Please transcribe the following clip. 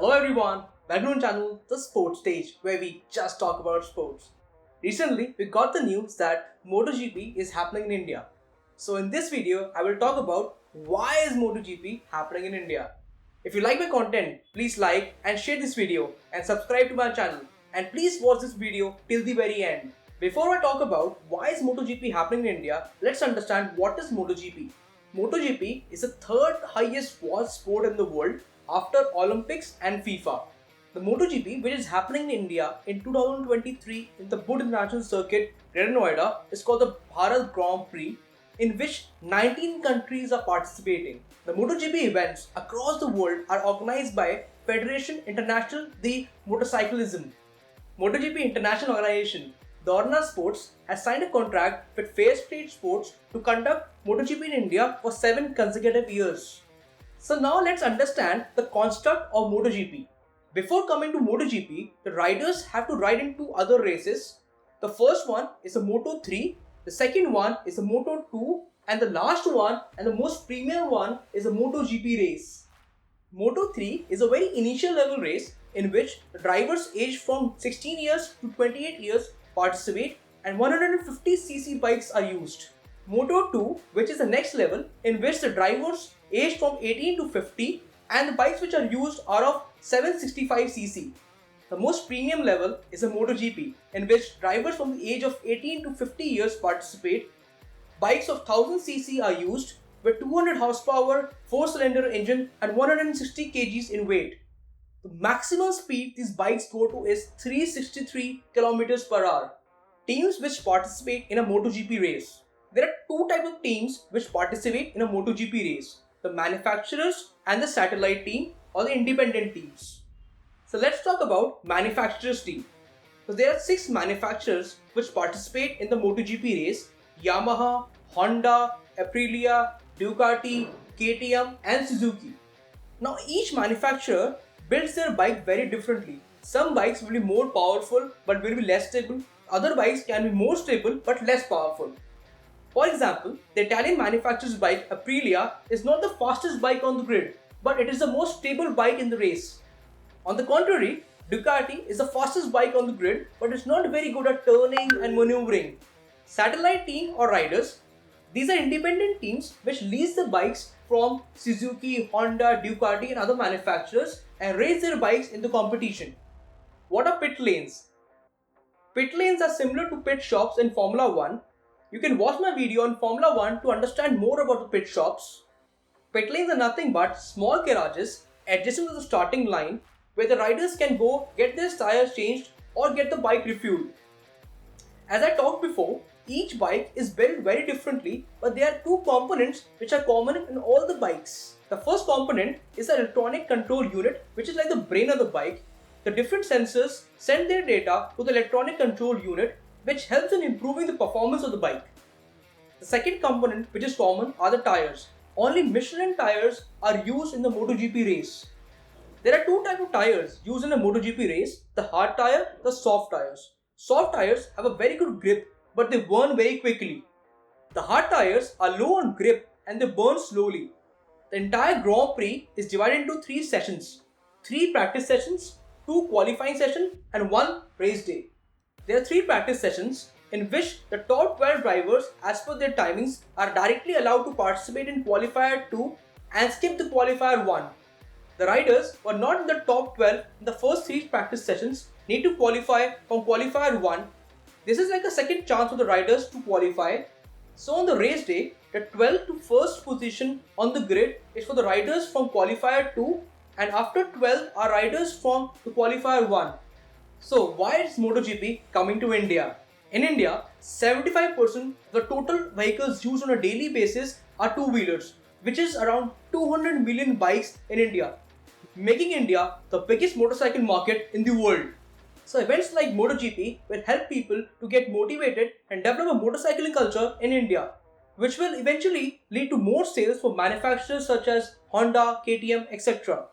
Hello everyone, welcome to channel The Sports Stage where we just talk about sports. Recently, we got the news that MotoGP is happening in India. So in this video, I will talk about why is MotoGP happening in India. If you like my content, please like and share this video and subscribe to my channel. And please watch this video till the very end. Before I talk about why is MotoGP happening in India, let's understand what is MotoGP. MotoGP is the third highest watched sport in the world after Olympics and FIFA. The MotoGP, which is happening in India in 2023 in the Bud International Circuit, Greater Noida, is called the Bharat Grand Prix, in which 19 countries are participating. The MotoGP events across the world are organized by Federation International de Motorcyclism. MotoGP International Organization, Dorna Sports, has signed a contract with Fair Trade Sports to conduct MotoGP in India for 7 consecutive years. So now let's understand the construct of MotoGP. Before coming to MotoGP, the riders have to ride in 2 other races. The first one is a Moto3, the second one is a Moto2, and the last one and the most premium one is a MotoGP race. Moto3 is a very initial level race in which the drivers aged from 16 years to 28 years participate and 150cc bikes are used. Moto2, which is the next level in which the drivers aged from 18 to 50 and the bikes which are used are of 765cc. The most premium level is a MotoGP in which drivers from the age of 18 to 50 years participate. Bikes of 1000cc are used with 200 horsepower, 4-cylinder engine and 160 kgs in weight. The maximum speed these bikes go to is 363 km per hour. Teams which participate in a MotoGP race. There are 2 types of teams which participate in a MotoGP race. The manufacturers and the satellite team or the independent teams. So let's talk about manufacturers team. So there are 6 manufacturers which participate in the MotoGP race: Yamaha, Honda, Aprilia, Ducati, KTM and Suzuki. Now each manufacturer builds their bike very differently. Some bikes will be more powerful but will be less stable. Other bikes can be more stable but less powerful. For example, the Italian manufacturer's bike Aprilia is not the fastest bike on the grid, but it is the most stable bike in the race. On the contrary, Ducati is the fastest bike on the grid, but it's not very good at turning and maneuvering. Satellite team or riders, these are independent teams which lease the bikes from Suzuki, Honda, Ducati and other manufacturers and race their bikes in the competition. What are pit lanes? Pit lanes are similar to pit shops in Formula 1. You can watch my video on Formula 1 to understand more about the pit shops. Pit lanes are nothing but small garages adjacent to the starting line where the riders can go get their tires changed or get the bike refueled. As I talked before, each bike is built very differently, but there are 2 components which are common in all the bikes. The first component is the electronic control unit, which is like the brain of the bike. The different sensors send their data to the electronic control unit, which helps in improving the performance of the bike. The second component which is common are the tires. Only Michelin tires are used in the MotoGP race. There are 2 types of tires used in a MotoGP race: the hard tire, the soft tires. Soft tires have a very good grip, but they burn very quickly. The hard tires are low on grip and they burn slowly. The entire Grand Prix is divided into 3 sessions: 3 practice sessions, 2 qualifying sessions and 1 race day. There are 3 practice sessions in which the top 12 drivers as per their timings are directly allowed to participate in qualifier 2 and skip the qualifier 1. The riders who are not in the top 12 in the first 3 practice sessions need to qualify from qualifier 1. This is like a second chance for the riders to qualify. So on the race day, the 12th to 1st position on the grid is for the riders from qualifier 2 and after 12 are riders from the qualifier 1. So why is MotoGP coming to India? In India, 75% of the total vehicles used on a daily basis are 2-wheelers, which is around 200 million bikes in India, making India the biggest motorcycle market in the world. So events like MotoGP will help people to get motivated and develop a motorcycling culture in India, which will eventually lead to more sales for manufacturers such as Honda, KTM, etc.